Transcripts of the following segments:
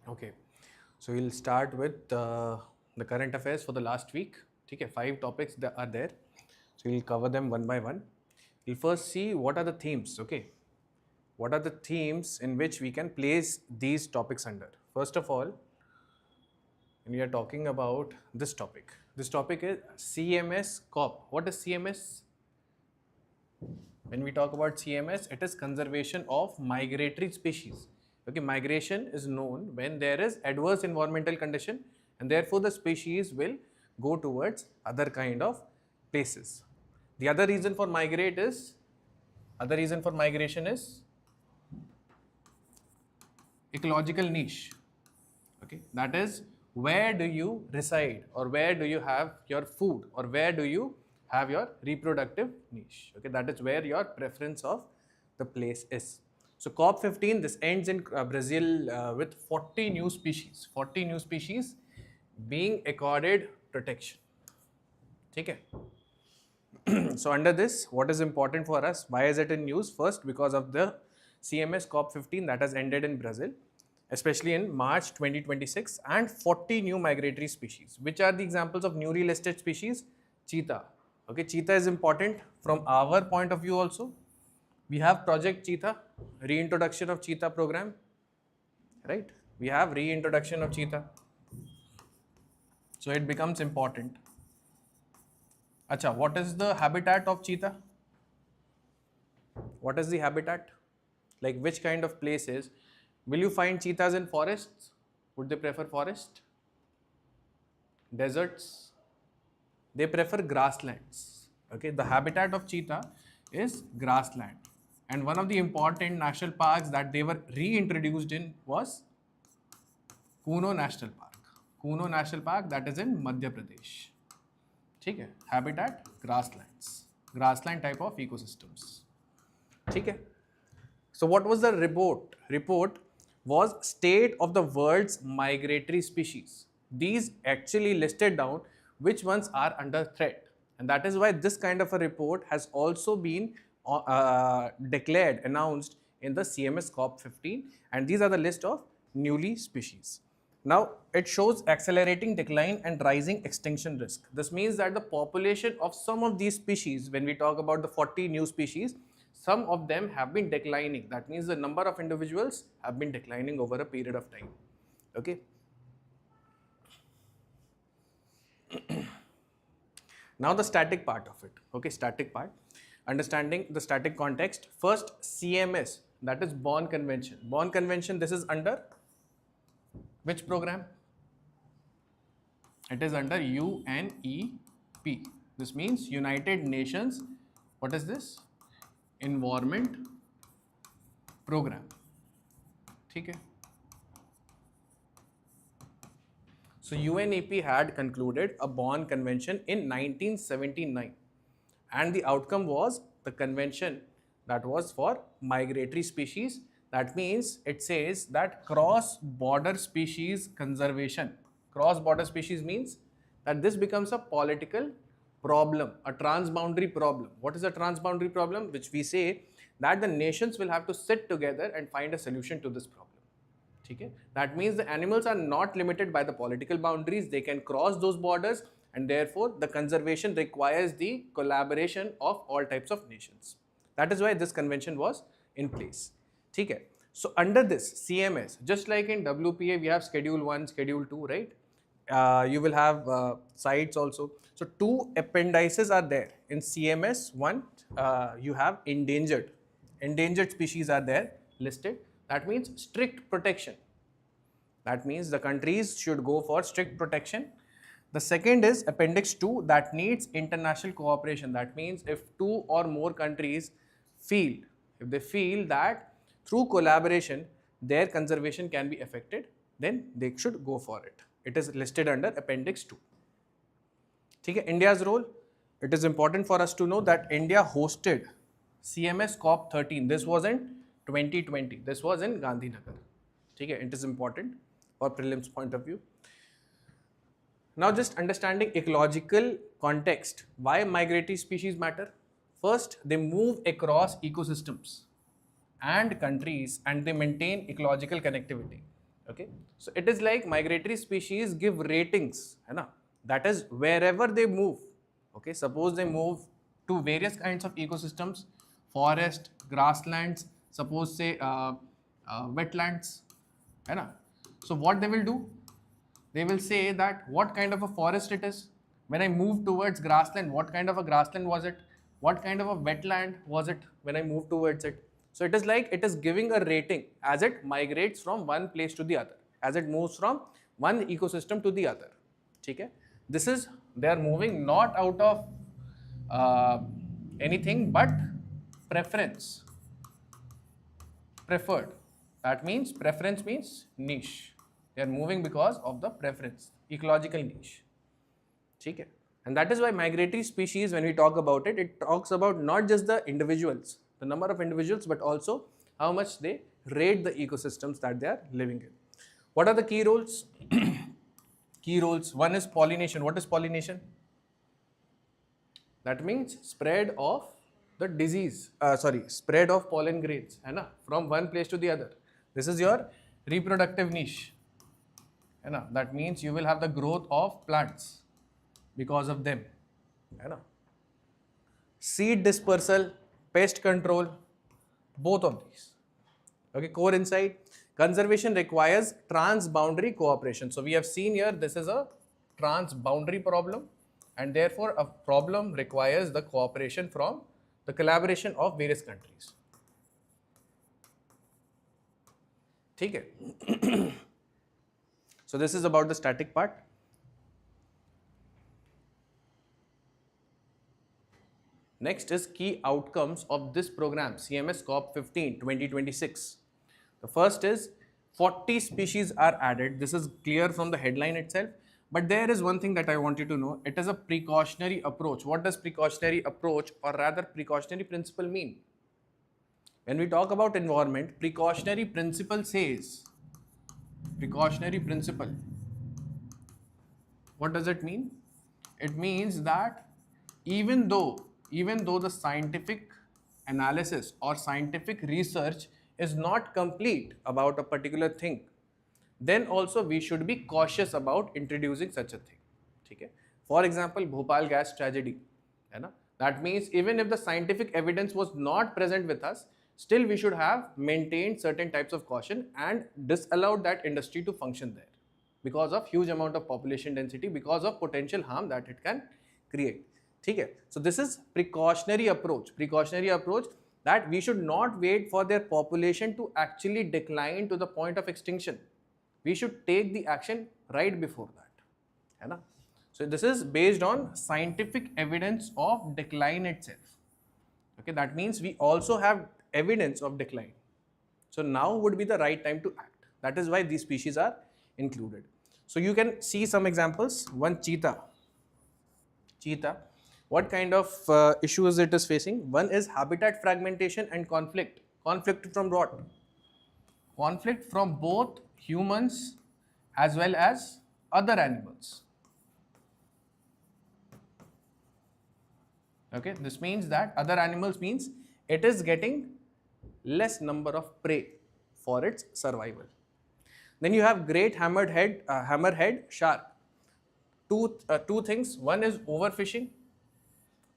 Okay, so we'll start with the current affairs for the last week. Okay, 5 topics that are there. So we'll cover them one by one. We'll first see what are the themes. Okay, what are the themes in which we can place these topics under. First of all, when we are talking about this topic is CMS COP. What is CMS? When we talk about CMS, it is conservation of migratory species. Okay, migration is known when there is adverse environmental condition and therefore the species will go towards other kind of places. The other reason for migration is ecological niche. Okay, that is where do you reside or where do you have your food or where do you have your reproductive niche. Okay, that is where your preference of the place is. So COP15, this ends in Brazil with 40 new species being accorded protection. Okay. So under this, what is important for us? Why is it in news? First, because of the CMS COP15 that has ended in Brazil, especially in March 2026, and 40 new migratory species. Which are the examples of newly listed species? Cheetah. Okay, cheetah is important from our point of view also. We have Project Cheetah, reintroduction of cheetah program, right? We have reintroduction of cheetah. So it becomes important. Acha, what is the habitat of cheetah? What is the habitat? Like which kind of places? Will you find cheetahs in forests? Would they prefer forest? Deserts? They prefer grasslands. Okay, the habitat of cheetah is grassland. And one of the important national parks that they were reintroduced in was Kuno National Park. Kuno National Park, that is in Madhya Pradesh. Okay, habitat, grasslands. Grassland type of ecosystems. Okay. So what was the report? Report was state of the world's migratory species. These actually listed down which ones are under threat. And that is why this kind of a report has also been declared, announced in the CMS COP15, and these are the list of newly species. Now, it shows accelerating decline and rising extinction risk. This means that the population of some of these species, when we talk about the 40 new species, some of them have been declining. That means the number of individuals have been declining over a period of time. Okay. Now the static part of it. Okay, static part. Understanding the static context. First, CMS, that is Bonn Convention. Bonn Convention, this is under which program? It is under UNEP. This means United Nations, what is this? Environment Program. Okay. So UNEP had concluded a Bonn Convention in 1979. And the outcome was the convention that was for migratory species. That means it says that cross-border species conservation. Cross-border species means that this becomes a political problem, a transboundary problem. What is a transboundary problem? Which we say that the nations will have to sit together and find a solution to this problem. Okay? That means the animals are not limited by the political boundaries. They can cross those borders, and therefore the conservation requires the collaboration of all types of nations. That is why this convention was in place. Okay. So under this CMS, just like in WPA, we have Schedule 1, Schedule 2, right? You will have sites also. So 2 appendices are there. In CMS 1, you have endangered. Endangered species are there listed. That means strict protection. That means the countries should go for strict protection. The second is Appendix 2, that needs international cooperation. That means if 2 or more countries feel that through collaboration their conservation can be affected, then they should go for it. It is listed under Appendix 2. Okay, India's role. It is important for us to know that India hosted CMS COP13. This was in 2020. This was in Gandhinagar. Okay, it is important for prelims point of view. Now just understanding ecological context. Why migratory species matter? First, they move across ecosystems and countries and they maintain ecological connectivity. Okay, so it is like migratory species give ratings, है ना? That is wherever they move. Okay, suppose they move to various kinds of ecosystems, forest, grasslands, suppose say wetlands, है ना? So what they will do? They will say that what kind of a forest it is. When I moved towards grassland, what kind of a grassland was it? What kind of a wetland was it when I moved towards it? So it is like it is giving a rating as it migrates from one place to the other, as it moves from one ecosystem to the other. Okay? This is, they are moving not out of anything but preference, preferred. That means preference means niche. They are moving because of the preference, ecological niche. Okay? And that is why migratory species, when we talk about it, it talks about not just the individuals, the number of individuals, but also how much they rate the ecosystems that they are living in. What are the key roles? Key roles. One is pollination. What is pollination? That means spread of the disease, spread of pollen grains, है ना, from one place to the other. This is your reproductive niche, है ना. That means you will have the growth of plants because of them, है ना. Seed dispersal, pest control, both of these. Okay, core insight. Conservation requires transboundary cooperation. So we have seen here, this is a transboundary problem, and therefore a problem requires the cooperation from the collaboration of various countries. Okay. So this is about the static part. Next is key outcomes of this program, CMS COP 15 2026. The first is 40 species are added. This is clear from the headline itself. But there is one thing that I want you to know. It is a precautionary approach. What does precautionary approach, or rather precautionary principle, mean? When we talk about environment, precautionary principle says, precautionary principle, what does it mean? It means that even though the scientific analysis or scientific research is not complete about a particular thing, then also we should be cautious about introducing such a thing. Okay? For example, Bhopal gas tragedy. That means even if the scientific evidence was not present with us, still we should have maintained certain types of caution and disallowed that industry to function there because of huge amount of population density, because of potential harm that it can create. Okay? So this is precautionary approach. Precautionary approach, that we should not wait for their population to actually decline to the point of extinction. We should take the action right before that. So this is based on scientific evidence of decline itself. Okay, that means we also have evidence of decline. So now would be the right time to act. That is why these species are included. So you can see some examples. One, cheetah. Cheetah. What kind of issues it is facing? One is habitat fragmentation and conflict. Conflict from what? Conflict from both humans as well as other animals. Okay, this means that other animals means it is getting less number of prey for its survival. Then you have great hammerhead shark. Two things. One is overfishing.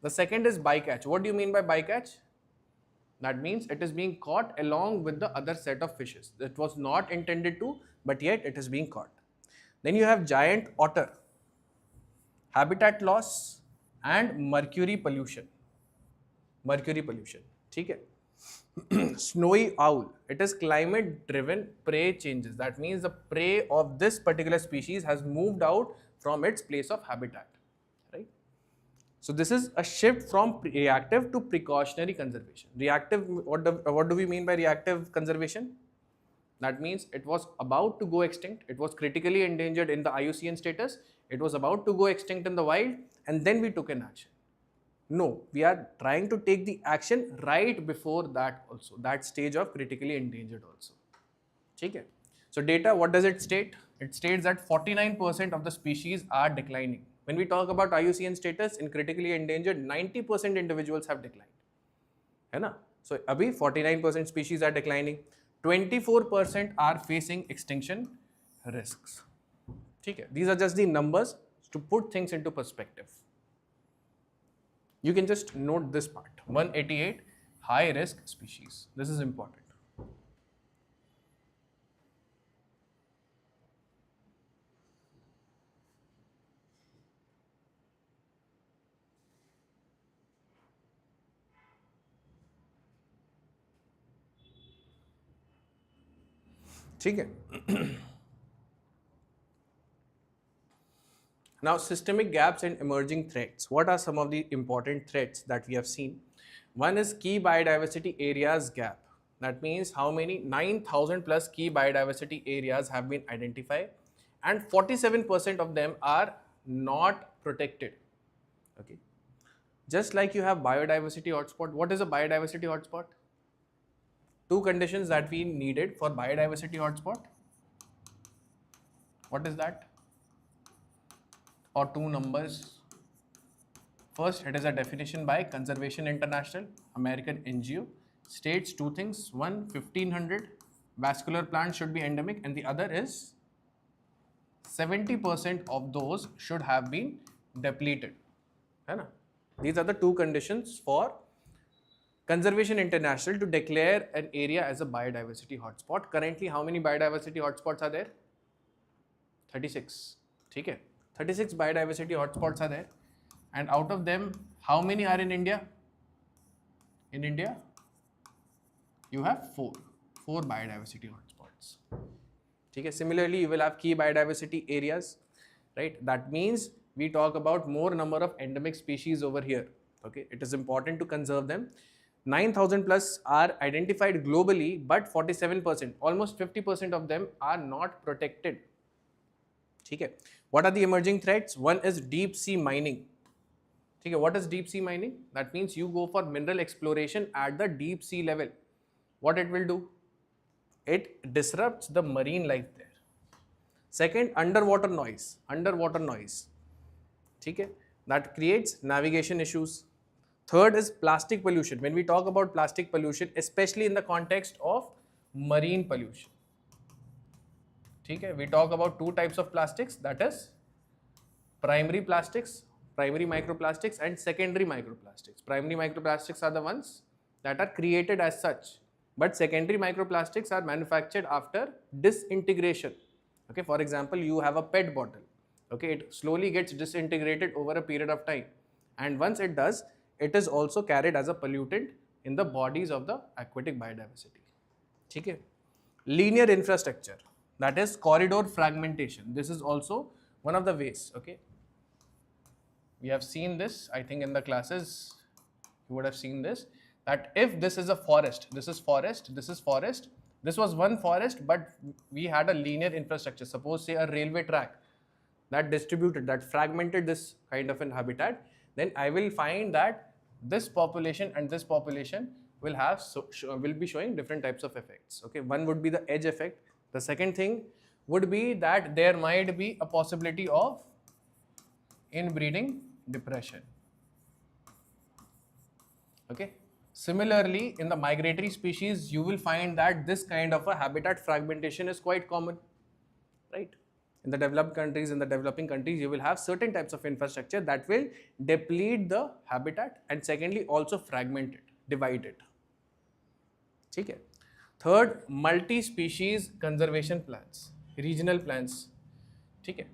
The second is bycatch. What do you mean by bycatch? That means it is being caught along with the other set of fishes. It was not intended to, but yet it is being caught. Then you have giant otter, habitat loss, and mercury pollution. Mercury pollution. Okay? Snowy owl. It is climate driven prey changes. That means the prey of this particular species has moved out from its place of habitat. Right? So this is a shift from reactive to precautionary conservation. Reactive, what do we mean by reactive conservation? That means it was about to go extinct. It was critically endangered in the IUCN status. It was about to go extinct in the wild, and then we took an action. No, we are trying to take the action right before that also, that stage of critically endangered also. Okay? So data, what does it state? It states that 49% of the species are declining. When we talk about IUCN status in critically endangered, 90% individuals have declined. Hai So, abhi 49% species are declining, 24% are facing extinction, risks. Okay. These are just the numbers to put things into perspective. You can just note this part. 188 high risk species. This is important. Okay. Now, systemic gaps and emerging threats. What are some of the important threats that we have seen? One is key biodiversity areas gap. That means how many 9,000 plus key biodiversity areas have been identified, and 47% of them are not protected. Okay. Just like you have biodiversity hotspot. What is a biodiversity hotspot? Two conditions that we needed for biodiversity hotspot. What is that? Or two numbers. First, it is a definition by Conservation International, American NGO, states two things. One, 1500 vascular plants should be endemic, and the other is 70% of those should have been depleted. These are the two conditions for Conservation International to declare an area as a biodiversity hotspot. Currently, how many biodiversity hotspots are there? 36. Okay. 36 biodiversity hotspots are there, and out of them, how many are in India? In India, you have four biodiversity hotspots. Okay. Similarly, you will have key biodiversity areas, right? That means we talk about more number of endemic species over here. Okay, it is important to conserve them. 9,000 plus are identified globally, but 47%, almost 50% of them are not protected. Okay. What are the emerging threats? One is deep sea mining. Okay. What is deep sea mining? That means you go for mineral exploration at the deep sea level. What it will do? It disrupts the marine life there. Second, underwater noise. Okay. That creates navigation issues. Third is plastic pollution. When we talk about plastic pollution, especially in the context of marine pollution, okay, we talk about two types of plastics, that is primary plastics, primary microplastics, and secondary microplastics. Primary microplastics are the ones that are created as such, but secondary microplastics are manufactured after disintegration. Okay, for example, you have a PET bottle. Okay, it slowly gets disintegrated over a period of time, and once it does, it is also carried as a pollutant in the bodies of the aquatic biodiversity. Okay. Linear infrastructure, that is corridor fragmentation. This is also one of the ways. Okay, we have seen this, I think in the classes you would have seen this, that if this is a forest, this is forest, this is forest, this was one forest, but we had a linear infrastructure, suppose say a railway track that distributed, that fragmented this kind of an habitat, then I will find that this population and this population will have will be showing different types of effects. Okay, one would be the edge effect. The second thing would be that there might be a possibility of inbreeding depression. Okay. Similarly, in the migratory species, you will find that this kind of a habitat fragmentation is quite common, right? In the developed countries, in the developing countries, you will have certain types of infrastructure that will deplete the habitat and secondly also fragment it, divide it. Okay. Third, multi-species conservation plans, regional plans. Okay.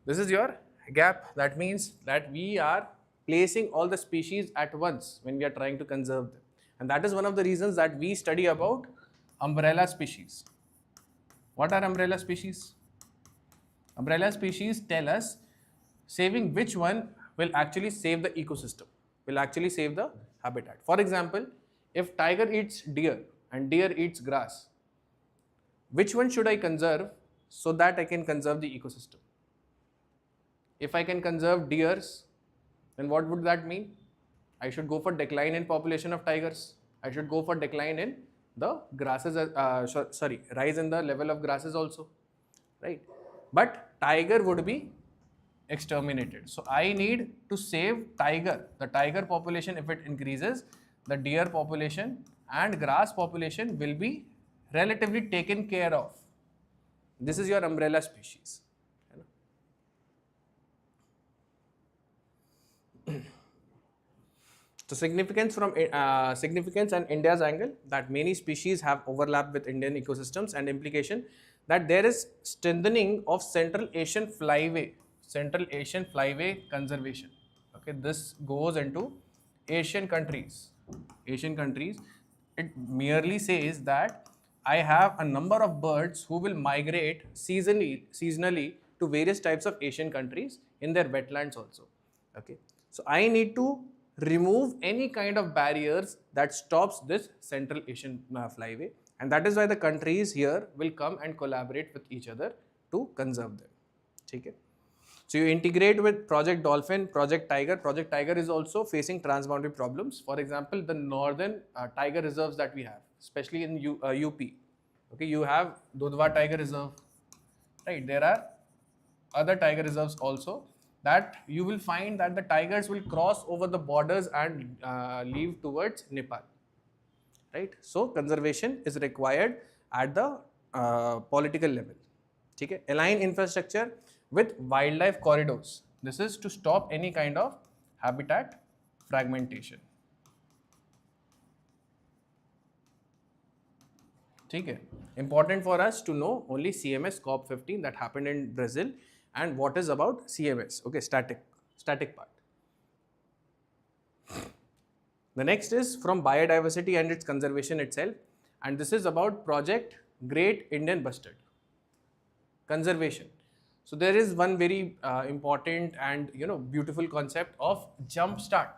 This is your gap. That means that we are placing all the species at once when we are trying to conserve them. And that is one of the reasons that we study about umbrella species. What are umbrella species? Umbrella species tell us saving which one will actually save the ecosystem, will actually save the habitat. For example, if tiger eats deer and deer eats grass, which one should I conserve so that I can conserve the ecosystem? If I can conserve deers, then what would that mean? I should go for decline in population of tigers. I should go for decline in the grasses, rise in the level of grasses also, right? But tiger would be exterminated. So I need to save tiger. The tiger population, if it increases, the deer population and grass population will be relatively taken care of. This is your umbrella species. So significance and India's angle, that many species have overlap with Indian ecosystems, and implication that there is strengthening of Central Asian flyway conservation. Okay, this goes into Asian countries. Asian countries, it merely says that I have a number of birds who will migrate seasonally to various types of Asian countries in their wetlands also. Okay, so I need to remove any kind of barriers that stops this Central Asian flyway, and that is why the countries here will come and collaborate with each other to conserve them. Okay. So you integrate with Project Dolphin, Project Tiger. Project Tiger is also facing transboundary problems. For example, the northern tiger reserves that we have, especially in UP. Okay, you have Dudhwa Tiger Reserve, right? There are other tiger reserves also, that you will find that the tigers will cross over the borders and leave towards Nepal, right? So conservation is required at the political level. Okay? Align infrastructure with wildlife corridors. This is to stop any kind of habitat fragmentation. Okay? Important for us to know only CMS COP15 that happened in Brazil, and what is about CMS, okay, static part. The next is from biodiversity and its conservation itself, and this is about Project Great Indian Bustard conservation. So there is one very important and beautiful concept of jumpstart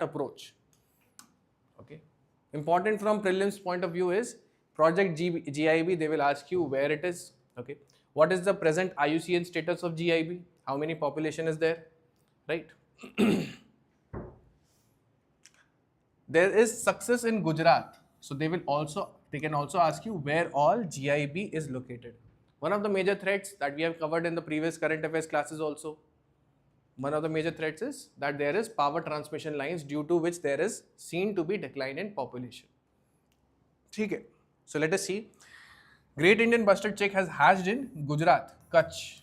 approach. Okay, important from prelims point of view is Project GIB. They will ask you where it is. Okay, what is the present IUCN status of GIB? How many population is there, right? There is success in Gujarat. So they can also ask you where all GIB is located. One of the major threats that we have covered in the previous current affairs classes also. One of the major threats is that there is power transmission lines, due to which there is seen to be decline in population. Okay. So let us see. Great Indian Bustard chick has hatched in Gujarat, Kutch,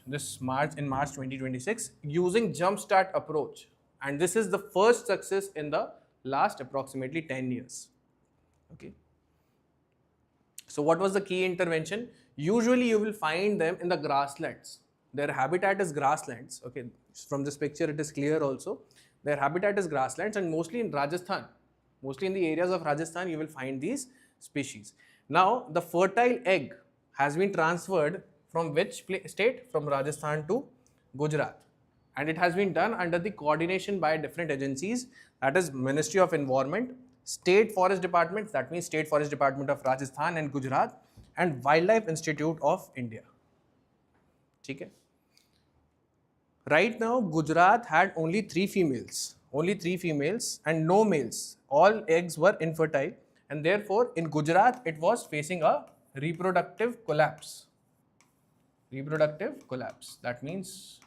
in March 2026 using jumpstart approach, and this is the first success in the last approximately 10 years. Okay. So what was the key intervention? Usually you will find them in the grasslands. Their habitat is grasslands. Okay, from this picture it is clear also. Their habitat is grasslands, and mostly in Rajasthan, mostly in the areas of Rajasthan you will find these species. Now the fertile egg has been transferred from which state? From Rajasthan to Gujarat, and it has been done under the coordination by different agencies, that is Ministry of Environment, State Forest Departments, that means State Forest Department of Rajasthan and Gujarat, and Wildlife Institute of India. Okay. Right now Gujarat had only 3 females and no males. All eggs were infertile, and therefore in Gujarat it was facing a reproductive collapse. That means,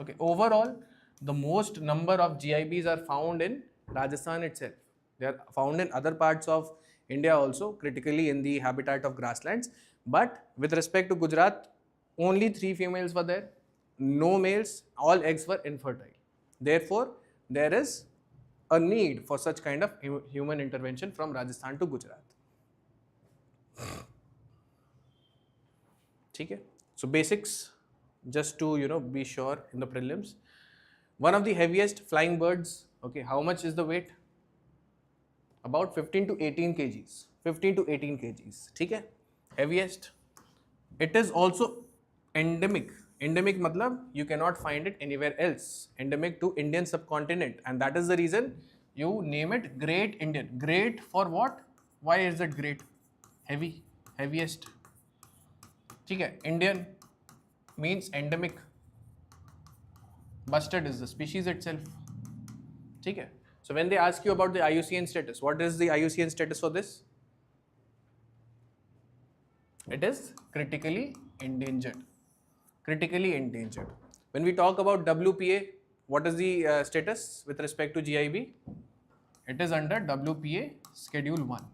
okay, overall the most number of GIBs are found in Rajasthan itself. They are found in other parts of India also, critically in the habitat of grasslands, but with respect to Gujarat, only 3 females were there, no males, all eggs were infertile. Therefore there is a need for such kind of human intervention from Rajasthan to Gujarat. Okay. So basics, just to be sure in the prelims. One of the heaviest flying birds. Okay, how much is the weight? About 15 to 18 kgs. 15 to 18 kgs. Okay. Heaviest. It is also endemic. Endemic matlab you cannot find it anywhere else. Endemic to Indian subcontinent, and that is the reason you name it Great Indian. Great for what? Why is it great? Heavy, heaviest. Okay. Indian means endemic. Bustard is the species itself. Okay. So when they ask you about the IUCN status, what is the IUCN status for this? It is critically endangered. Critically endangered. When we talk about WPA, what is the status with respect to GIB? It is under WPA Schedule 1.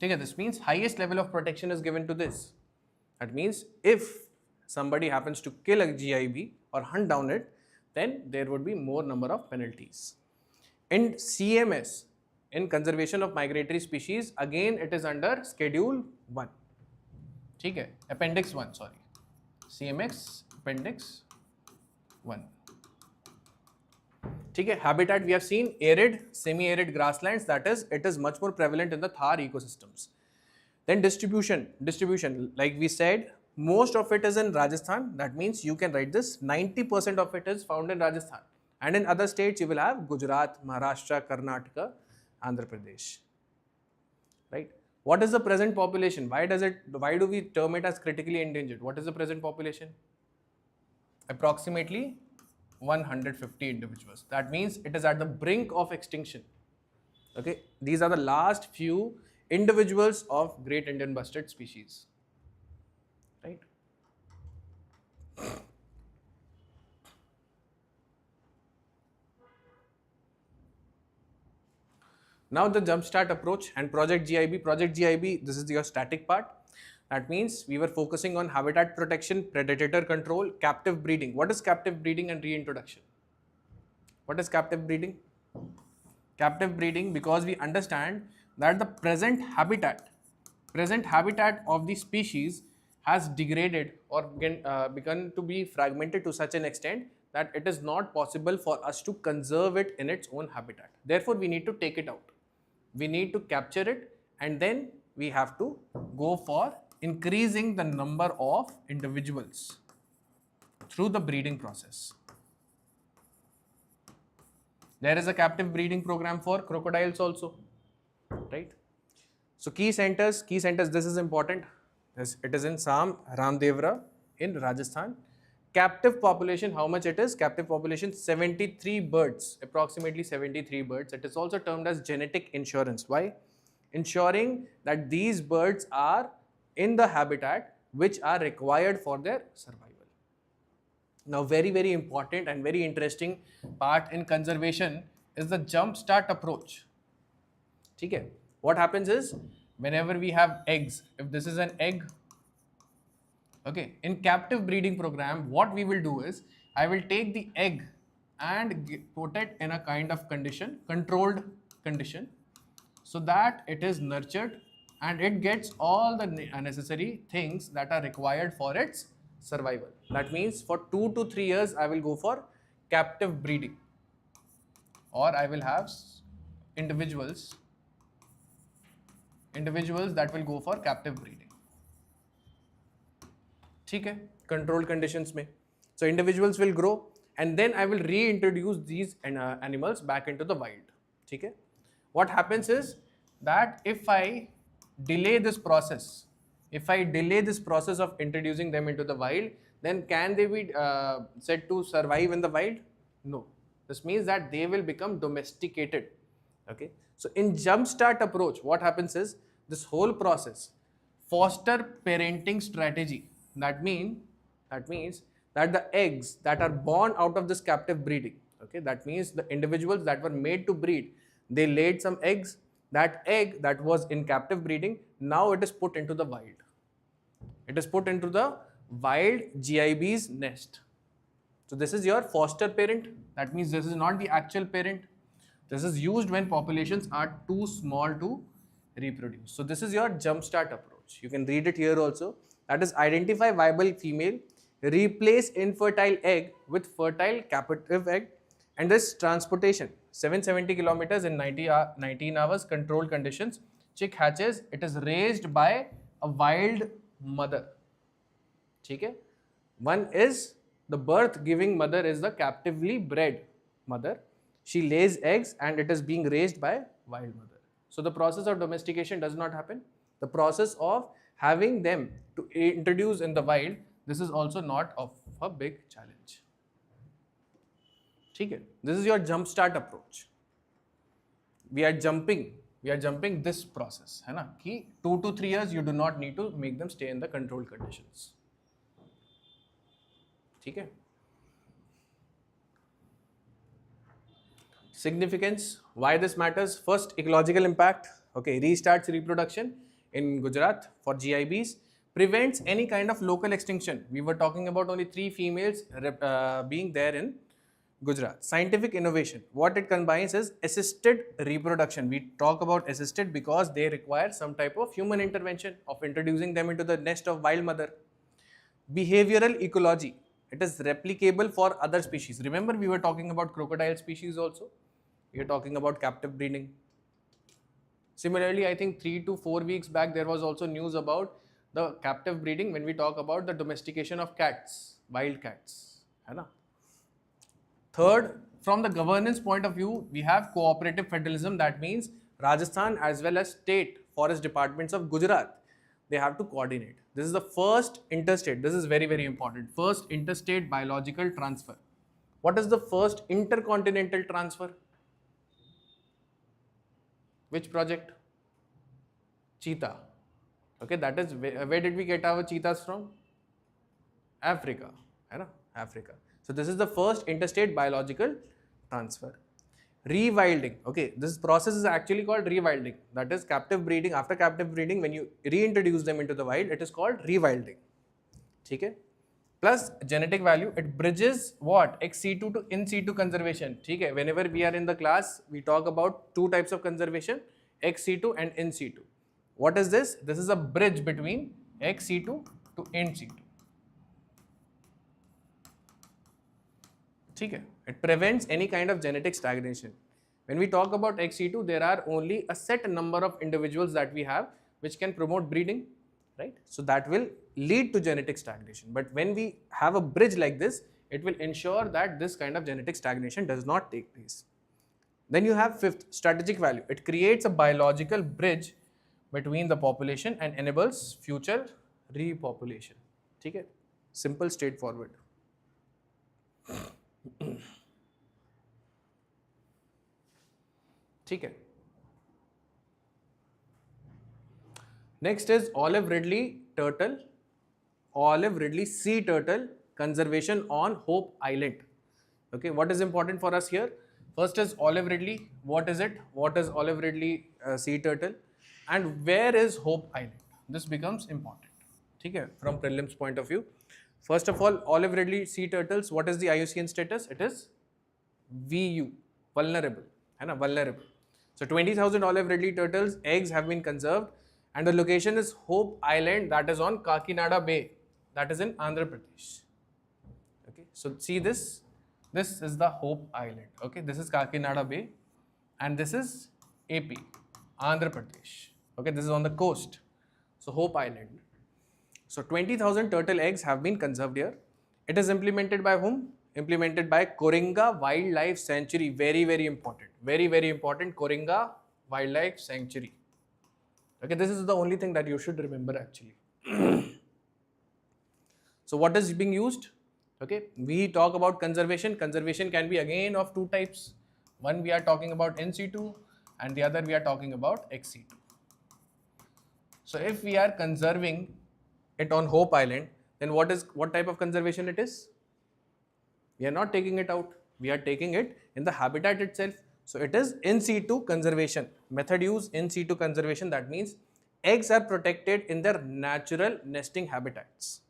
ठीक है, this means highest level of protection is given to this. That means if somebody happens to kill a GIB or hunt down it, then there would be more number of penalties. In CMS, in conservation of migratory species, again it is under schedule 1. ठीक है, appendix 1, sorry, CMX appendix 1. ठीक है, habitat we have seen arid, semi-arid grasslands, that is, it is much more prevalent in the Thar ecosystems. Then distribution, like we said, most of it is in Rajasthan. That means you can write this, 90% of it is found in Rajasthan. And in other states, you will have Gujarat, Maharashtra, Karnataka, Andhra Pradesh. Right? What is the present population? Why do we term it as critically endangered? What is the present population? Approximately 150 individuals. That means it is at the brink of extinction. Okay, these are the last few individuals of Great Indian Bustard species. Right? Now the jumpstart approach and Project GIB. Project GIB, this is your static part. That means we were focusing on habitat protection, predator control, captive breeding. What is captive breeding and reintroduction? What is captive breeding? Captive breeding, because we understand that the present habitat of the species has degraded or begun to be fragmented to such an extent that it is not possible for us to conserve it in its own habitat. Therefore, we need to take it out. We need to capture it, and then we have to go for increasing the number of individuals through the breeding process. There is a captive breeding program for crocodiles also, right? So key centers, this is important. It is in Sam Ramdevra in Rajasthan. Captive population, how much it is? Captive population 73 birds, approximately 73 birds. It is also termed as genetic insurance. Why? Ensuring that these birds are in the habitat which are required for their survival. Now, very, very important and very interesting part in conservation is the jump start approach. Okay. What happens is, whenever we have eggs, if this is an egg, okay, in captive breeding program, what we will do is, I will take the egg and put it in a kind of condition, controlled condition, so that it is nurtured and it gets all the necessary things that are required for its survival. That means for 2 to 3 years, I will go for captive breeding, or I will have individuals that will go for captive breeding. ठीक है, controlled conditions में. So individuals will grow, and then I will reintroduce these animals back into the wild. ठीक है. What happens is that if I delay this process of introducing them into the wild, then can they be said to survive in the wild? No. This means that they will become domesticated. Okay. So in jumpstart approach, what happens is, this whole process, foster parenting strategy. That means that the eggs that are born out of this captive breeding, okay, that means the individuals that were made to breed, they laid some eggs. That egg that was in captive breeding, now it is put into the wild. It is put into the wild GIB's nest. So this is your foster parent. That means this is not the actual parent. This is used when populations are too small to reproduce. So this is your jumpstart approach. You can read it here also. That is, identify viable female, replace infertile egg with fertile captive egg, and this transportation, 770 kilometers in 19 hours, controlled conditions. Chick hatches, it is raised by a wild mother. Okay? One is the birth giving mother is the captively bred mother. She lays eggs and it is being raised by wild mother. So the process of domestication does not happen. The process of having them to introduce in the wild, this is also not of a big challenge. Okay? This is your jumpstart approach. We are jumping this process. है ना? कि 2 to 3 years you do not need to make them stay in the controlled conditions. Okay? Significance, why this matters. First, ecological impact. Okay, restarts reproduction. in Gujarat for GIBs, prevents any kind of local extinction. We were talking about only 3 females being there in Gujarat. Scientific innovation. What it combines is assisted reproduction. We talk about assisted because they require some type of human intervention of introducing them into the nest of wild mother. Behavioral ecology. It is replicable for other species. Remember, we were talking about crocodile species also. We are talking about captive breeding. Similarly, I think 3 to 4 weeks back, there was also news about the captive breeding when we talk about the domestication of cats, wild cats. Hai na? Third, from the governance point of view, we have cooperative federalism. That means Rajasthan as well as state forest departments of Gujarat, they have to coordinate. This is the first interstate. This is very, very important. First interstate biological transfer. What is the first intercontinental transfer? Which project? Cheetah. Okay, that is where did we get our cheetahs from? Africa. Hai na? Africa. So this is the first interstate biological transfer. Rewilding. Okay, this process is actually called rewilding. That is captive breeding. After captive breeding, when you reintroduce them into the wild, it is called rewilding. Okay? Plus genetic value, it bridges what? Ex situ to in situ conservation. Okay? Whenever we are in the class, we talk about 2 types of conservation, ex situ and in situ. What is this? This is a bridge between ex situ to in situ. Okay? It prevents any kind of genetic stagnation. When we talk about ex situ, there are only a set number of individuals that we have which can promote breeding, right? So that will lead to genetic stagnation. But when we have a bridge like this, it will ensure that this kind of genetic stagnation does not take place. Then you have fifth, strategic value. It creates a biological bridge between the population and enables future repopulation. Okay? Simple, straightforward. Okay. Next is olive ridley turtle, olive ridley sea turtle conservation on Hope Island. Okay, what is important for us here? First is olive ridley. What is it? What is olive ridley sea turtle? And where is Hope Island? This becomes important. Okay, from prelims point of view. First of all, olive ridley sea turtles, what is the IUCN status? It is VU, vulnerable. Vulnerable. So 20,000 olive ridley turtles eggs have been conserved, and the location is Hope Island, that is on Kakinada Bay, that is in Andhra Pradesh. Okay, so see this is the Hope Island. Okay, this is Kakinada Bay and this is AP, Andhra Pradesh. Okay, this is on the coast. So Hope Island. So 20,000 turtle eggs have been conserved here. It is implemented by whom? Implemented by Koringa Wildlife Sanctuary. Very, very important. Very, very important. Koringa Wildlife Sanctuary. Okay, this is the only thing that you should remember actually. So what is being used? Okay, we talk about conservation. Conservation can be again of 2 types. One we are talking about in situ and the other we are talking about ex situ. So if we are conserving it on Hope Island, then what type of conservation it is? We are not taking it out. We are taking it in the habitat itself. So it is in situ conservation. Method use in situ conservation. That means eggs are protected in their natural nesting habitats.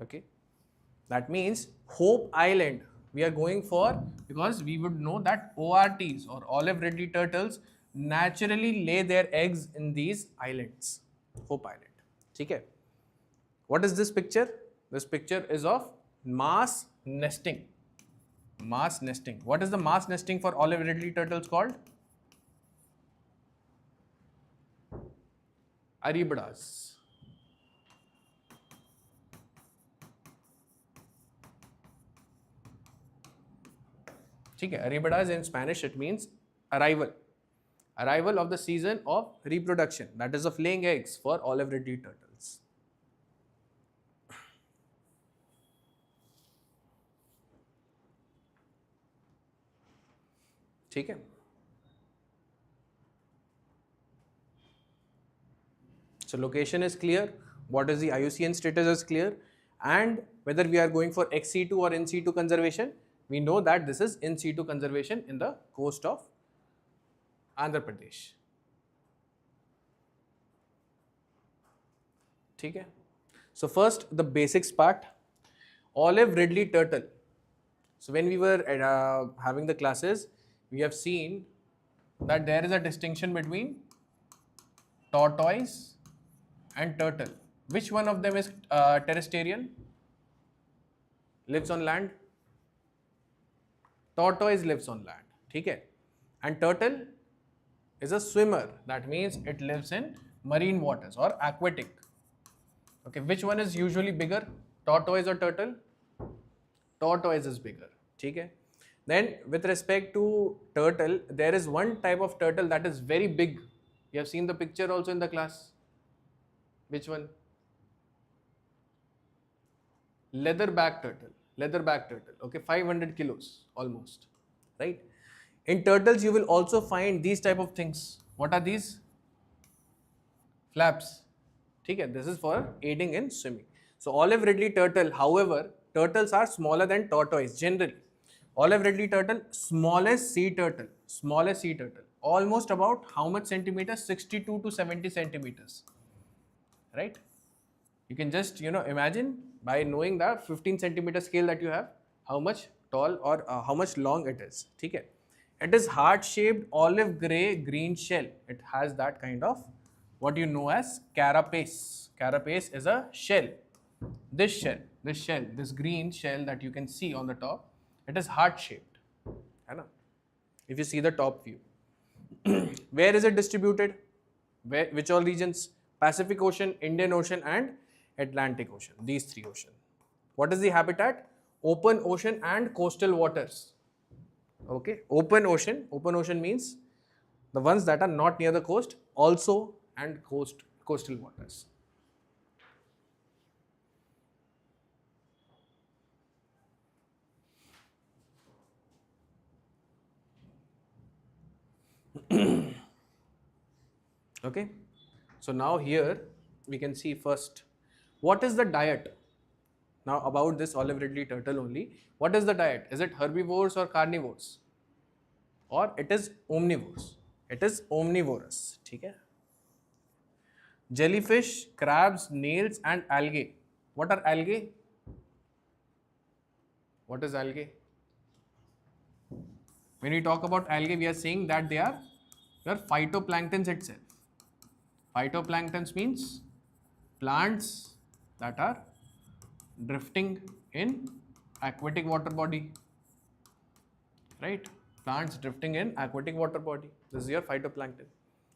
Okay. That means Hope Island we are going for, because we would know that ORTs or olive ridley turtles naturally lay their eggs in these islands. Hope Island. Okay. What is this picture? This picture is of mass nesting. Mass nesting. What is the mass nesting for olive ridley turtles called? Aribadas. Okay, Aribadas in Spanish it means arrival. Arrival of the season of reproduction, that is of laying eggs for olive ridley turtles. Okay. So location is clear, what is the IUCN status is clear, and whether we are going for ex situ or in situ conservation, we know that this is in situ conservation in the coast of Andhra Pradesh. ठीक है. So first the basics part. Olive Ridley turtle. So when we were having the classes, we have seen that there is a distinction between tortoise and turtle. Which one of them is terrestrian? Lives on land? Tortoise lives on land. ठीक है. And turtle is a swimmer. That means it lives in marine waters or aquatic. Okay, which one is usually bigger, tortoise or turtle? Tortoise is bigger. ठीक है. Then with respect to turtle, there is one type of turtle that is very big. You have seen the picture also in the class. Which one? Leatherback turtle. Leatherback turtle. Okay, 500 kilos almost. Right? In turtles, you will also find these type of things. What are these? Flaps. ठीक है. This is for aiding in swimming. So olive ridley turtle, however, turtles are smaller than tortoise generally. Olive ridley turtle, smallest sea turtle. Smallest sea turtle. Almost about how much centimeters? 62 to 70 centimeters. Right? You can just imagine by knowing the 15 centimeter scale that you have, how much tall or how much long it is. ठीक है. It is heart shaped olive grey green shell. It has that kind of what you know as carapace. Carapace is a shell. This shell, this green shell that you can see on the top, it is heart shaped. है ना? If you see the top view. Where is it distributed? Which all regions? Pacific Ocean, Indian Ocean and Atlantic Ocean. These three oceans. What is the habitat? Open ocean and coastal waters. Okay, open ocean means the ones that are not near the coast, also and coastal waters. Okay, so now here we can see first what is the diet. Now about this olive ridley turtle only, what is the diet? Is it herbivores or carnivores? Or it is omnivores? It is omnivorous. ठीक है. Jellyfish, crabs, snails and algae. What are algae? What is algae? When we talk about algae, we are saying that they are your phytoplanktons itself. Phytoplanktons means plants that are drifting in aquatic water body. Right? Plants drifting in aquatic water body. This is your phytoplankton.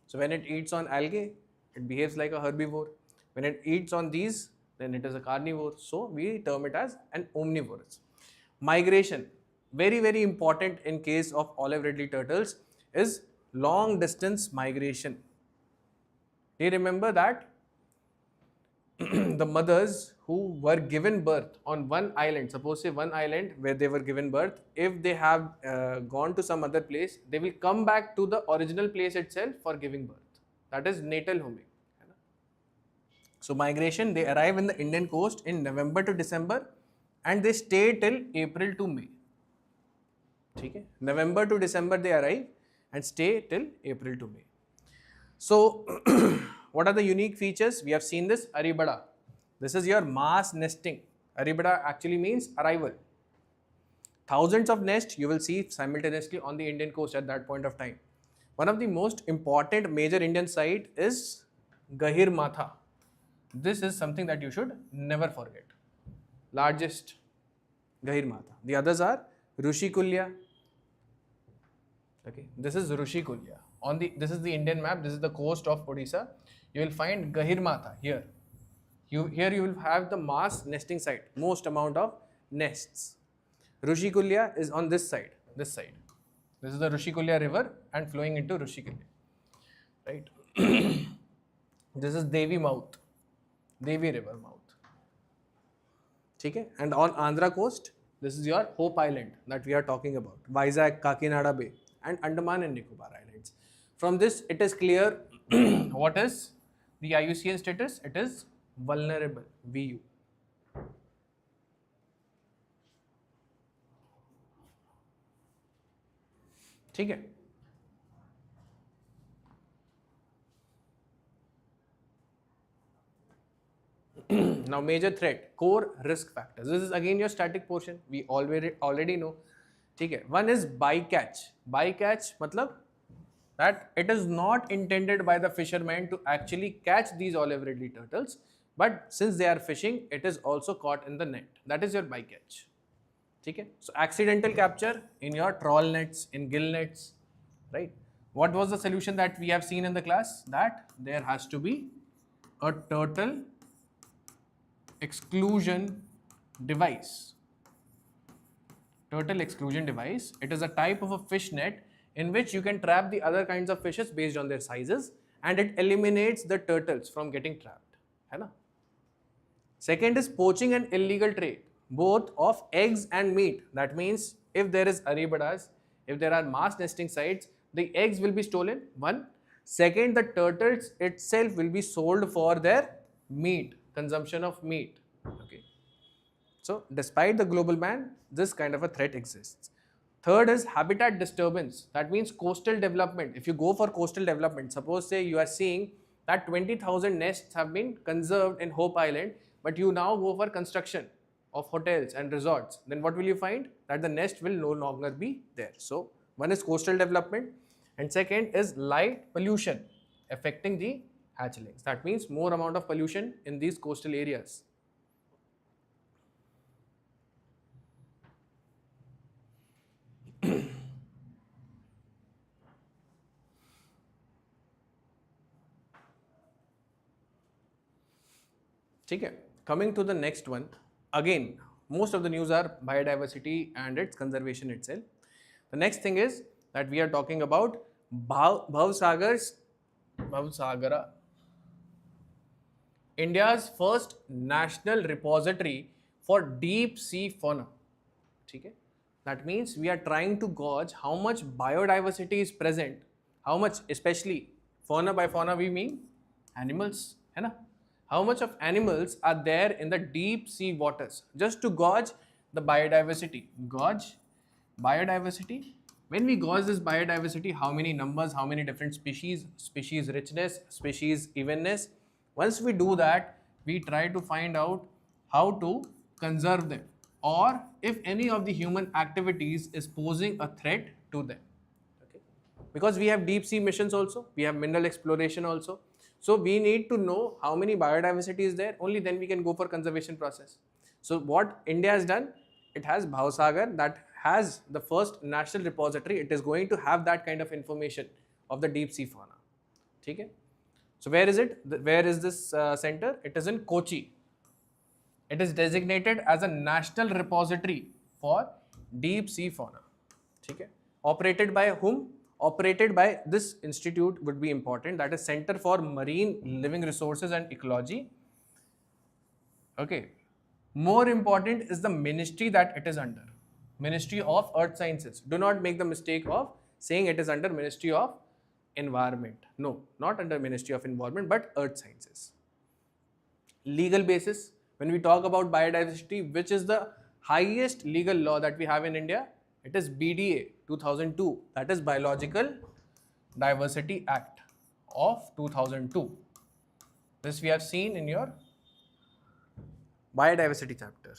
So when it eats on algae, it behaves like a herbivore. When it eats on these, then it is a carnivore. So we term it as an omnivorous. Migration, very, very important in case of olive ridley turtles, is long distance migration. Do you remember that? The mothers who were given birth on one island, suppose say one island where they were given birth, if they have gone to some other place, they will come back to the original place itself for giving birth. That is natal homing. So migration, they arrive in the Indian coast in November to December and they stay till April to May. Okay? November to December they arrive and stay till April to May. So what are the unique features? We have seen this aribada. This is your mass nesting. Aribada actually means arrival. Thousands of nests you will see simultaneously on the Indian coast at that point of time. One of the most important major Indian site is Gahir Matha. This is something that you should never forget. Largest Gahir Matha. The others are Rushikulya. Okay, this is Rushikulya. This is the Indian map. This is the coast of Odisha. You will find Gahir Matha here. Here you will have the mass nesting site, most amount of nests. Rushikulya is on this side, this side. This is the Rushikulya river and flowing into Rushikulya, right? This is Devi mouth, Devi river mouth. Okay? And on Andhra coast, this is your Hope Island that we are talking about, Vizag, Kakinada Bay and Andaman and Nicobar Islands. From this, it is clear what is the IUCN status. It is vulnerable, VU. ठीक है. Now major threat, core risk factors. This is again your static portion. We already know. Okay. One is bycatch. Bycatch matlab that it is not intended by the fishermen to actually catch these olive ridley turtles, but since they are fishing, it is also caught in the net. That is your bycatch. Okay. So accidental capture in your trawl nets, in gill nets, right? What was the solution that we have seen in the class? That there has to be a turtle exclusion device. Turtle exclusion device. It is a type of a fish net in which you can trap the other kinds of fishes based on their sizes, and it eliminates the turtles from getting trapped. है ना? Second is poaching and illegal trade, both of eggs and meat. That means if there is aribadas, if there are mass nesting sites, the eggs will be stolen. One. Second, the turtles itself will be sold for their meat, consumption of meat. Okay. So, despite the global ban, this kind of a threat exists. Third is habitat disturbance. That means coastal development. If you go for coastal development, suppose say you are seeing that 20,000 nests have been conserved in Hope Island, but you now go for construction of hotels and resorts, then what will you find? That the nest will no longer be there. So, one is coastal development, and second is light pollution affecting the hatchlings. That means more amount of pollution in these coastal areas. Okay. Coming to the next one, again, most of the news are biodiversity and its conservation itself. The next thing is that we are talking about Bhavsagara, India's first national repository for deep sea fauna. Okay? That means we are trying to gauge how much biodiversity is present, how much, especially fauna. By fauna we mean animals, है ना? How much of animals are there in the deep sea waters, just to gauge the biodiversity. Gauge biodiversity. When we gauge this biodiversity, how many numbers, how many different species, species richness, species evenness. Once we do that, we try to find out how to conserve them, or if any of the human activities is posing a threat to them. Okay? Because we have deep sea missions also, we have mineral exploration also. So we need to know how many biodiversity is there, only then we can go for conservation process. So what India has done, it has Bhavsagar that has the first national repository. It is going to have that kind of information of the deep sea fauna. Okay? So where is it? Where is this center? It is in Kochi. It is designated as a national repository for deep sea fauna. Okay? Operated by whom? Operated by this institute would be important, that is Center for Marine Living Resources and Ecology. Okay. More important is the ministry that it is under. Ministry of Earth Sciences. Do not make the mistake of saying it is under Ministry of Environment. No, not under Ministry of Environment, but Earth Sciences. Legal basis. When we talk about biodiversity, which is the highest legal law that we have in India? It is BDA 2002, that is Biological Diversity Act of 2002. This we have seen in your biodiversity chapter.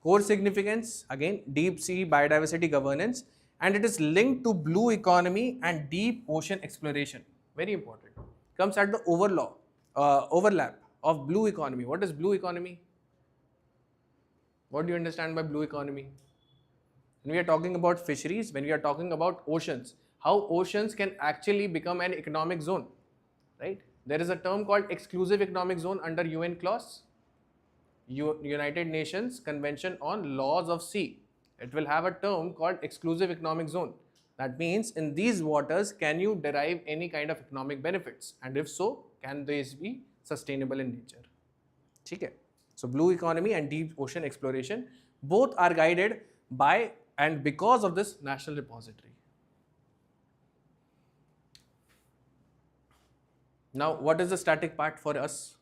Core significance, again, deep sea biodiversity governance, and it is linked to blue economy and deep ocean exploration. Very important. Comes at the overlap of blue economy. What is blue economy? What do you understand by blue economy? When we are talking about fisheries, when we are talking about oceans, how oceans can actually become an economic zone, right? There is a term called exclusive economic zone under UN clause, United Nations Convention on Laws of Sea. It will have a term called exclusive economic zone. That means in these waters, can you derive any kind of economic benefits? And if so, can these be sustainable in nature? Okay. So blue economy and deep ocean exploration, both are guided by and because of this national repository. Now, what is the static part for us?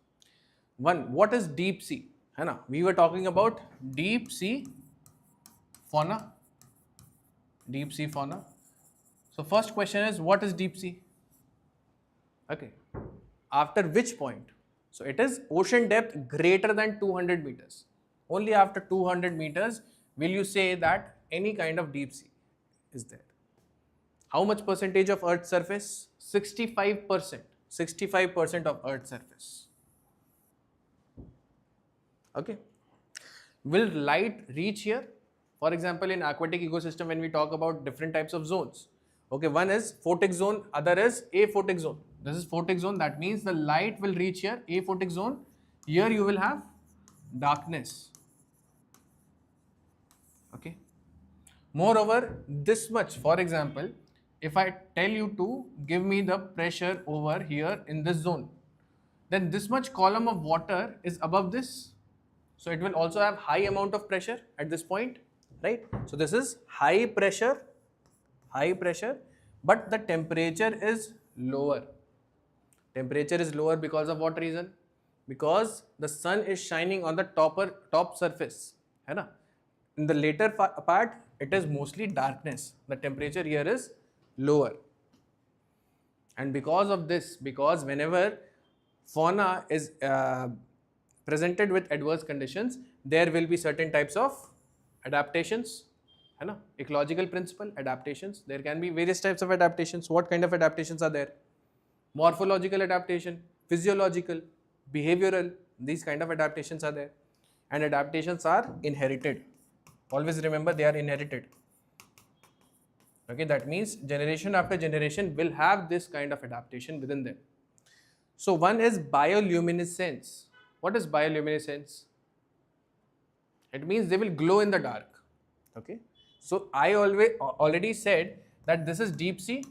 One, what is deep sea? We were talking about deep sea fauna. Deep sea fauna. So first question is, what is deep sea? Okay. After which point? So it is ocean depth greater than 200 meters. Only after 200 meters will you say that any kind of deep sea is there. How much percentage of Earth's surface? 65%. 65% of Earth's surface. Okay. Will light reach here? For example, in aquatic ecosystem, when we talk about different types of zones. Okay, one is photic zone, other is aphotic zone. This is photic zone, that means the light will reach here. Aphotic zone, here you will have darkness. Okay. Moreover, this much, for example, if I tell you to give me the pressure over here in this zone, then this much column of water is above this. So it will also have high amount of pressure at this point, right? So this is high pressure, but the temperature is lower. Temperature is lower because of what reason? Because the sun is shining on the top surface, है ना? In the later part, it is mostly darkness. The temperature here is lower. And because of this, because whenever fauna is presented with adverse conditions, there will be certain types of adaptations, है ना? Ecological principle, adaptations. There can be various types of adaptations. What kind of adaptations are there? Morphological adaptation, physiological, behavioral, these kind of adaptations are there. And adaptations are inherited. Always remember, they are inherited. Okay, that means generation after generation will have this kind of adaptation within them. So one is bioluminescence. What is bioluminescence? It means they will glow in the dark. Okay. So I already said that this is deep sea,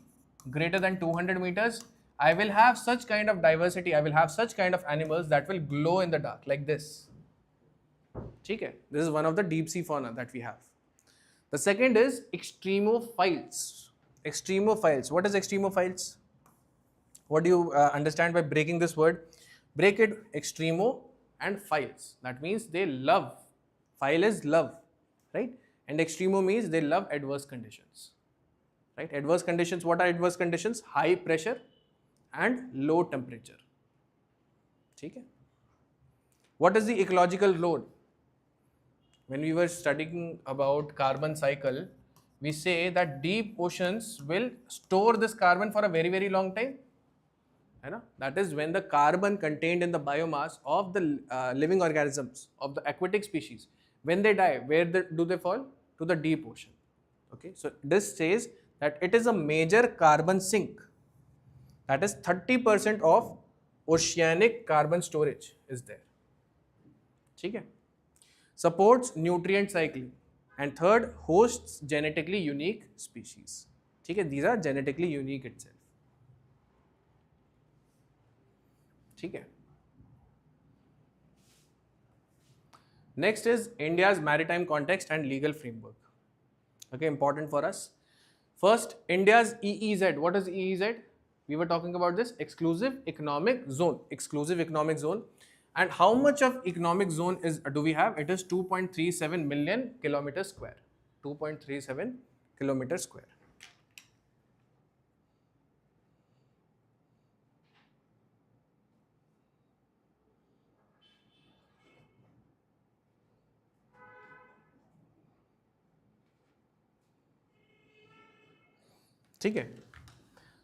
greater than 200 meters. I will have such kind of diversity. I will have such kind of animals that will glow in the dark like this. Okay. This is one of the deep sea fauna that we have. The second is extremophiles. Extremophiles. What is extremophiles? What do you understand by breaking this word? Break it, extremo and philes. That means they love. Phile is love, right? And extremo means they love adverse conditions, right? Adverse conditions, what are adverse conditions? High pressure and low temperature. Okay? What is the ecological load? When we were studying about carbon cycle, we say that deep oceans will store this carbon for a very, very long time. That is when the carbon contained in the biomass of the living organisms, of the aquatic species, when they die, where do they fall? To the deep ocean. Okay, so this says that it is a major carbon sink. That is 30% of oceanic carbon storage is there. Okay. Supports nutrient cycling. And third, hosts genetically unique species. Okay, these are genetically unique itself. Okay. Next is India's maritime context and legal framework. Okay, important for us. First, India's EEZ. What is EEZ? We were talking about this exclusive economic zone. Exclusive economic zone. And how much of economic zone do we have? It is 2.37 million kilometers square. 2.37 kilometers square. Okay.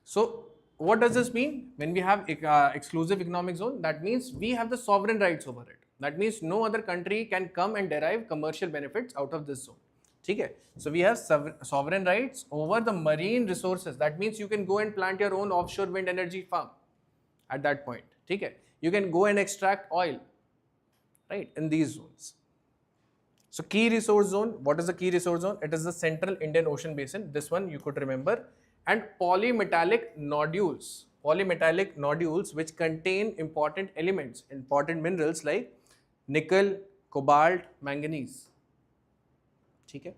So what does this mean? When we have exclusive economic zone, that means we have the sovereign rights over it. That means no other country can come and derive commercial benefits out of this zone. Okay. So we have sovereign rights over the marine resources. That means you can go and plant your own offshore wind energy farm at that point. Okay. You can go and extract oil, right, in these zones. So key resource zone, what is the key resource zone? It is the central Indian Ocean basin. This one you could remember. And polymetallic nodules which contain important elements, important minerals like nickel, cobalt, manganese. Okay.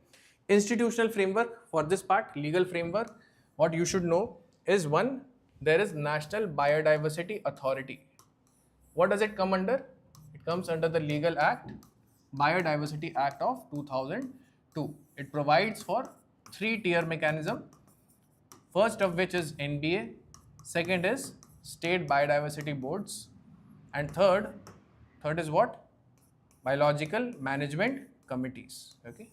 Institutional framework for this part, legal framework, what you should know is one, there is National Biodiversity Authority. What does it come under? It comes under the Legal Act, Biodiversity Act of 2002. It provides for 3-tier mechanism. First of which is NBA, second is state biodiversity boards, And third is what? Biological management committees. Okay.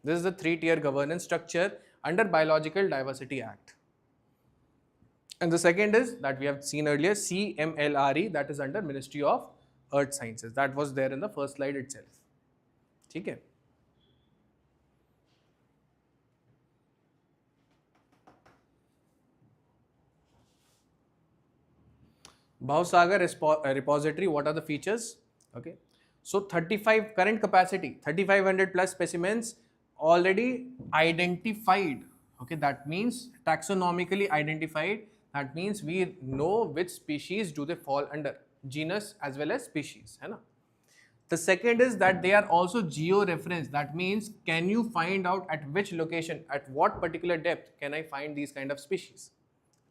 This is the 3-tier governance structure under Biological Diversity Act. And the second is that we have seen earlier, CMLRE, that is under Ministry of Earth Sciences. That was there in the first slide itself. Okay. Bhavsagar repository, what are the features? Okay. So 35 current capacity, 3,500 plus specimens already identified. Okay, that means taxonomically identified. That means we know which species do they fall under, genus as well as species. Hai na? The second is that they are also geo-referenced. That means can you find out at which location, at what particular depth can I find these kind of species,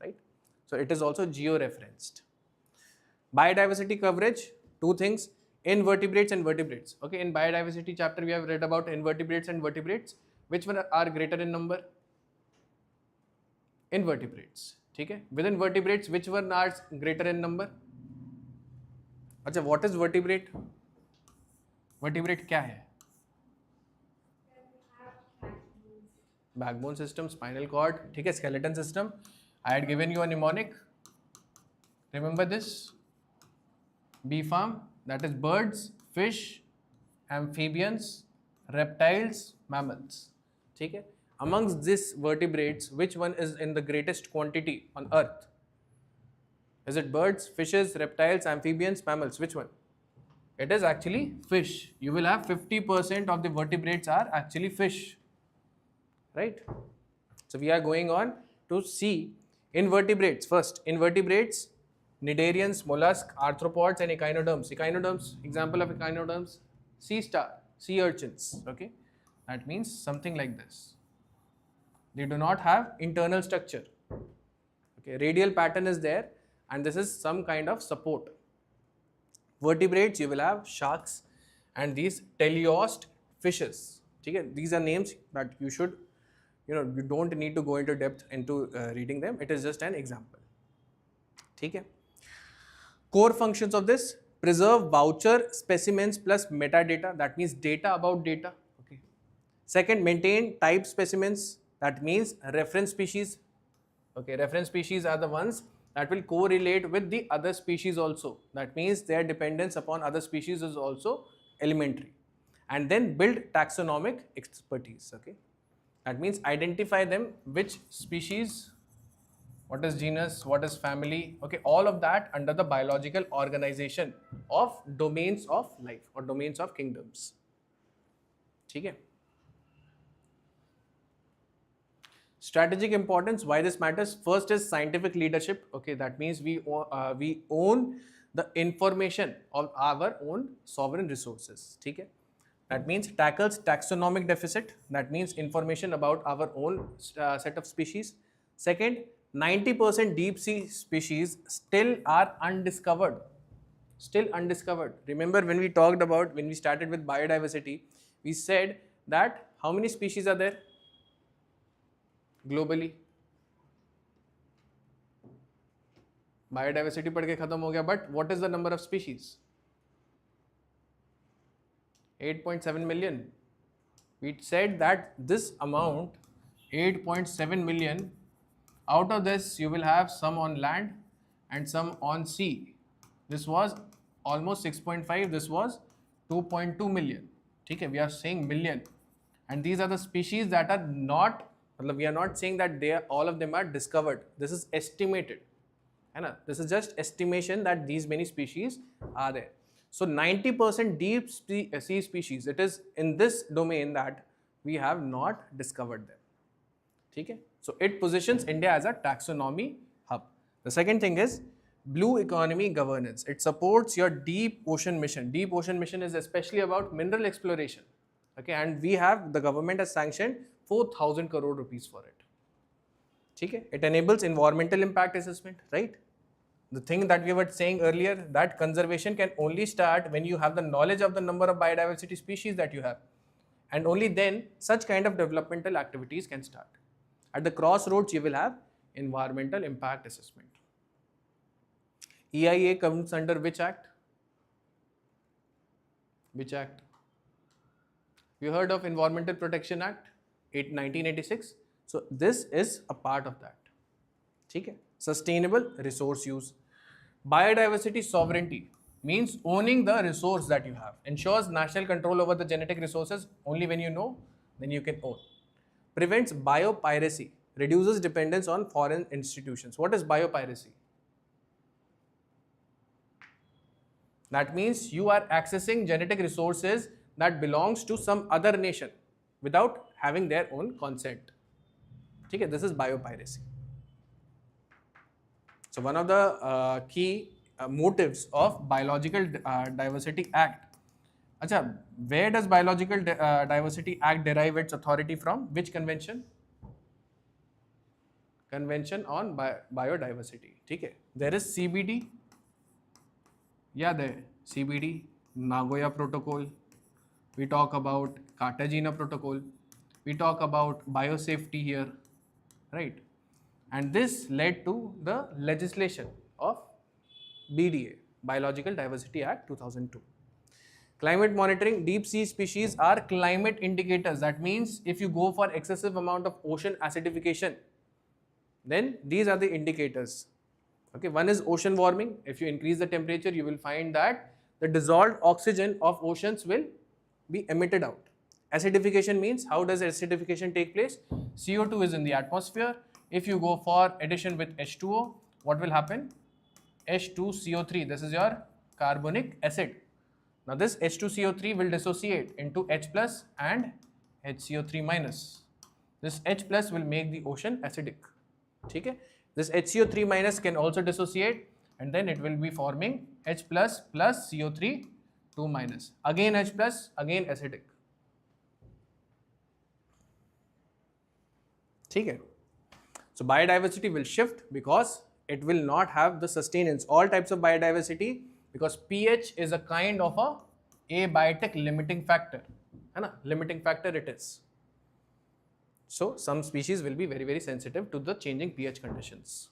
right? So it is also geo-referenced. Biodiversity coverage, two things, invertebrates and vertebrates. Okay, in biodiversity chapter we have read about invertebrates and vertebrates. Which one are greater in number? Invertebrates. Okay, within vertebrates which one are greater in number? अच्छा, what is vertebrate? Vertebrate क्या है? Backbone system, spinal cord, ठीक है, skeleton system. I had given you a mnemonic. Remember this? B farm, that is birds, fish, amphibians, reptiles, mammals. ठीक है? Amongst these vertebrates, which one is in the greatest quantity on earth? Is it birds, fishes, reptiles, amphibians, mammals? Which one? It is actually fish. You will have 50% of the vertebrates are actually fish, right? So we are going on to see invertebrates first. Invertebrates, cnidarians, mollusks, arthropods and echinoderms. Echinoderms, example of echinoderms, sea star, sea urchins. Okay, that means something like this. They do not have internal structure. Okay, radial pattern is there and this is some kind of support. Vertebrates, you will have sharks and these teleost fishes. Okay, these are names that you should, you don't need to go into depth into reading them. It is just an example. Okay. Core functions of this: preserve voucher specimens plus metadata. That means data about data. Okay. Second, maintain type specimens. That means reference species. Okay, reference species are the ones that will correlate with the other species also. That means their dependence upon other species is also elementary. And then build taxonomic expertise. Okay, that means identify them, which species, what is genus, what is family. Okay, all of that under the biological organization of domains of life or domains of kingdoms. Okay. Strategic importance, why this matters? First is scientific leadership. Okay, that means we own the information of our own sovereign resources. Okay, that means tackles taxonomic deficit. That means information about our own set of species. Second, 90% deep sea species still are undiscovered. Still undiscovered. Remember when we talked about, when we started with biodiversity, we said that how many species are there globally? Biodiversity पढ़ के खत्म हो गया, but what is the number of species? 8.7 million. We said that this amount, 8.7 million, out of this you will have some on land and some on sea. This was almost 6.5, this was 2.2 million. Okay, we are saying million. And these are the species that are not, we are not saying that they are, all of them are discovered. This is estimated. This is just estimation that these many species are there. So 90% deep sea species, it is in this domain that we have not discovered them. Okay? So it positions India as a taxonomy hub. The second thing is blue economy governance. It supports your deep ocean mission. Deep ocean mission is especially about mineral exploration. Okay, and we have, the government has sanctioned 4,000 crore rupees for it. Okay? It enables environmental impact assessment, right? The thing that we were saying earlier, that conservation can only start when you have the knowledge of the number of biodiversity species that you have. And only then such kind of developmental activities can start. At the crossroads, you will have environmental impact assessment. EIA comes under which act? Which act? You heard of Environmental Protection Act 1986? So this is a part of that. ठीक है? Sustainable resource use. Biodiversity sovereignty means owning the resource that you have. Ensures national control over the genetic resources. Only when you know, then you can own. Prevents biopiracy. Reduces dependence on foreign institutions. What is biopiracy? That means you are accessing genetic resources that belongs to some other nation without having their own consent. Okay, this is biopiracy. So one of the key motives of Biological Diversity Act. Acha, where does Biological Diversity Act derive its authority from? Which convention? Convention on Biodiversity. Okay. There is CBD. Yeah, there CBD, Nagoya Protocol. We talk about Cartagena Protocol. We talk about biosafety here, right? And this led to the legislation of BDA, Biological Diversity Act 2002. Climate monitoring, deep sea species are climate indicators. That means if you go for excessive amount of ocean acidification, then these are the indicators. Okay, one is ocean warming. If you increase the temperature, you will find that the dissolved oxygen of oceans will be emitted out. Acidification means, how does acidification take place? CO2 is in the atmosphere. If you go for addition with H2O, what will happen? H2CO3, this is your carbonic acid. Now this H2CO3 will dissociate into H plus and HCO3 minus. This H plus will make the ocean acidic. Okay? This HCO3 minus can also dissociate, and then it will be forming H plus plus CO3 2 minus. Again H plus, again acidic. Okay? So biodiversity will shift because it will not have the sustenance. All types of biodiversity, because pH is a kind of a abiotic limiting factor. Limiting factor it is. So some species will be very, very sensitive to the changing pH conditions.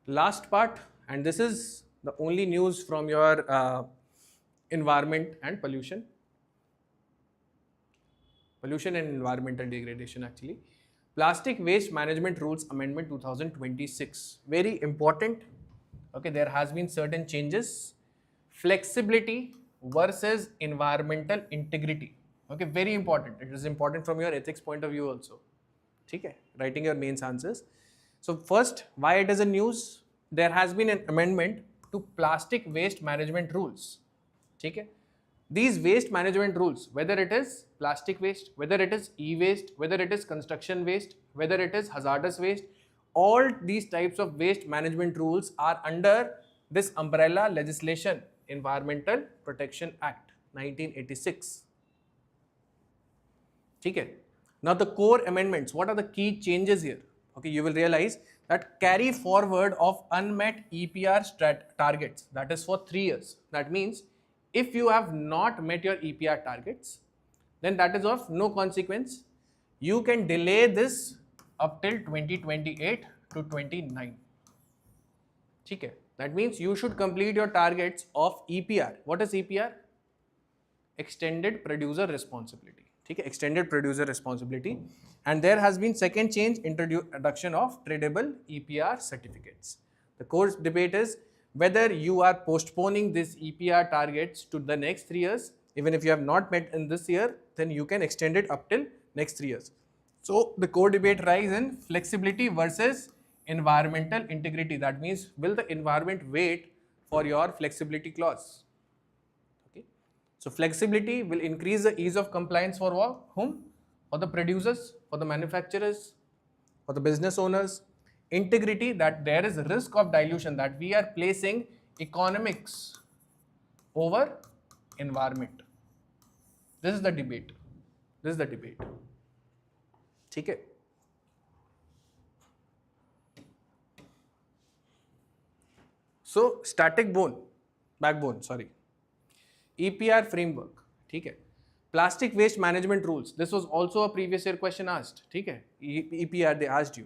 Last part, and this is the only news from your environment and pollution. Pollution and environmental degradation actually. Plastic Waste Management Rules Amendment 2026. Very important. Okay, there has been certain changes. Flexibility versus environmental integrity. Okay, very important. It is important from your ethics point of view also. Okay, writing your mains answers. So first, why it is a news? There has been an amendment to plastic waste management rules. Okay. These waste management rules, whether it is plastic waste, whether it is e-waste, whether it is construction waste, whether it is hazardous waste, all these types of waste management rules are under this umbrella legislation, Environmental Protection Act 1986. Okay. Now the core amendments, what are the key changes here? Okay, you will realize that carry forward of unmet EPR targets, that is for 3 years. That means if you have not met your EPR targets, then that is of no consequence. You can delay this up till 2028 to 29. Okay. That means you should complete your targets of EPR. What is EPR? Extended Producer Responsibility. Okay. Extended Producer Responsibility. And there has been second change, introduction of tradable EPR certificates. The core debate is whether you are postponing these EPR targets to the next 3 years. Even if you have not met in this year, then you can extend it up till next 3 years. So the core debate lies in flexibility versus environmental integrity. That means, will the environment wait for your flexibility clause? Okay. So flexibility will increase the ease of compliance for whom? For the producers, for the manufacturers, for the business owners. Integrity, that there is risk of dilution, that we are placing economics over environment. This is the debate. This is the debate. Okay. So static backbone, EPR framework. Okay. Plastic waste management rules. This was also a previous year question asked. Okay. EPR they asked you.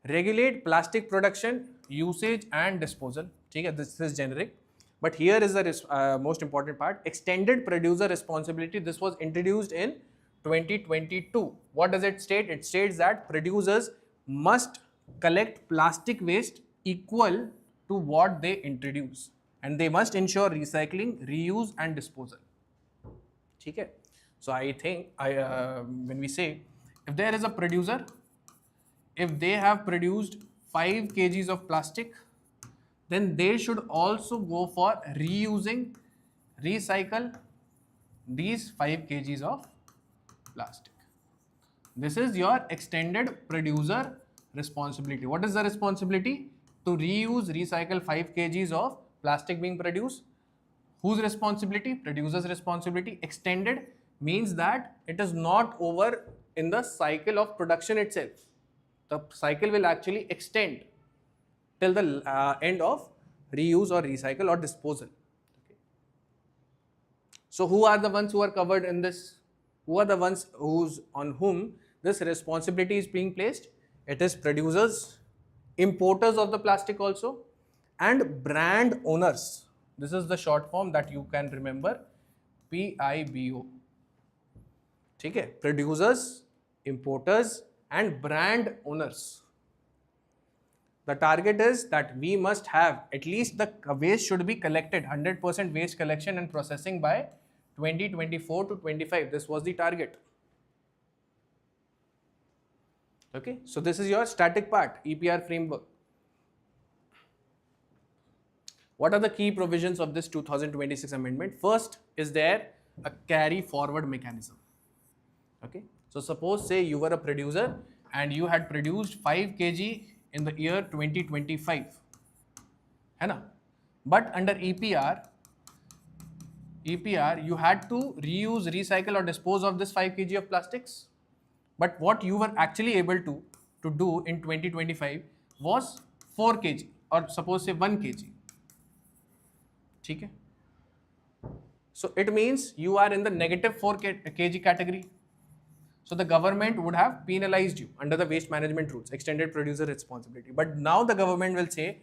Regulate plastic production, usage and disposal. ठीक है, this is generic. But here is the most important part. Extended producer responsibility. This was introduced in 2022. What does it state? It states that producers must collect plastic waste equal to what they introduce, and they must ensure recycling, reuse and disposal. ठीक है? So I think when we say, if there is a producer, if they have produced 5 kgs of plastic, then they should also go for reusing, recycle these 5 kgs of plastic. This is your extended producer responsibility. What is the responsibility? To reuse, recycle 5 kgs of plastic being produced. Whose responsibility? Producer's responsibility. Extended means that it is not over in the cycle of production itself. The cycle will actually extend till the end of reuse or recycle or disposal. Okay. So who are the ones who are covered in this? Who are the ones on whom this responsibility is being placed? It is producers, importers of the plastic also, and brand owners. This is the short form that you can remember, PIBO. ठीक है? Producers, importers and brand owners. The target is that we must have at least the waste should be collected, 100% waste collection and processing by 2024 to 25. This was the target. Okay, so this is your static part, EPR framework. What are the key provisions of this 2026 amendment? First is there a carry forward mechanism. Okay, so suppose say you were a producer and you had produced 5 kg in the year 2025, है ना? But under EPR you had to reuse, recycle or dispose of this 5 kg of plastics. But what you were actually able to do in 2025 was 4 kg or suppose say 1 kg. ठीक है? So it means you are in the negative 4 kg category. So the government would have penalized you under the waste management rules, extended producer responsibility. But now the government will say,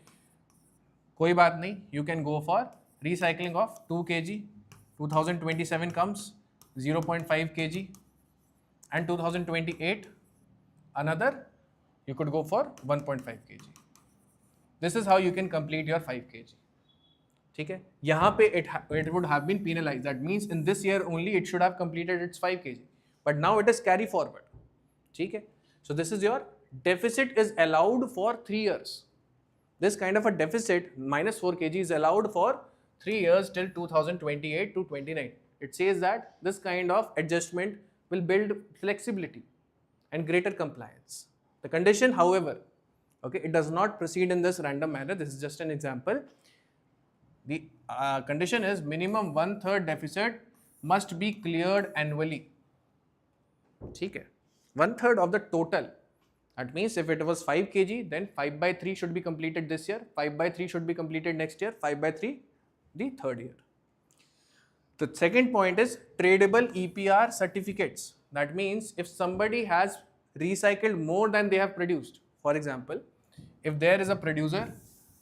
कोई बात नहीं, you can go for recycling of 2 kg. 2027 comes 0.5 kg, and 2028 another, you could go for 1.5 kg. This is how you can complete your 5 kg. ठीक है? यहाँ पे it would have been penalized. That means in this year only it should have completed its 5 kg. But now it is carry forward. ठीक है? So this is your deficit is allowed for 3 years. This kind of a deficit minus 4 kg is allowed for 3 years till 2028 to 29. It says that this kind of adjustment will build flexibility and greater compliance. The condition, however, okay, it does not proceed in this random manner. This is just an example. The condition is minimum 1/3 deficit must be cleared annually. ठीक है? 1/3 of the total. That means if it was 5 kg, then 5/3 should be completed this year, 5/3 should be completed next year, 5/3 the third year. The second point is tradable EPR certificates. That means if somebody has recycled more than they have produced, for example, if there is a producer,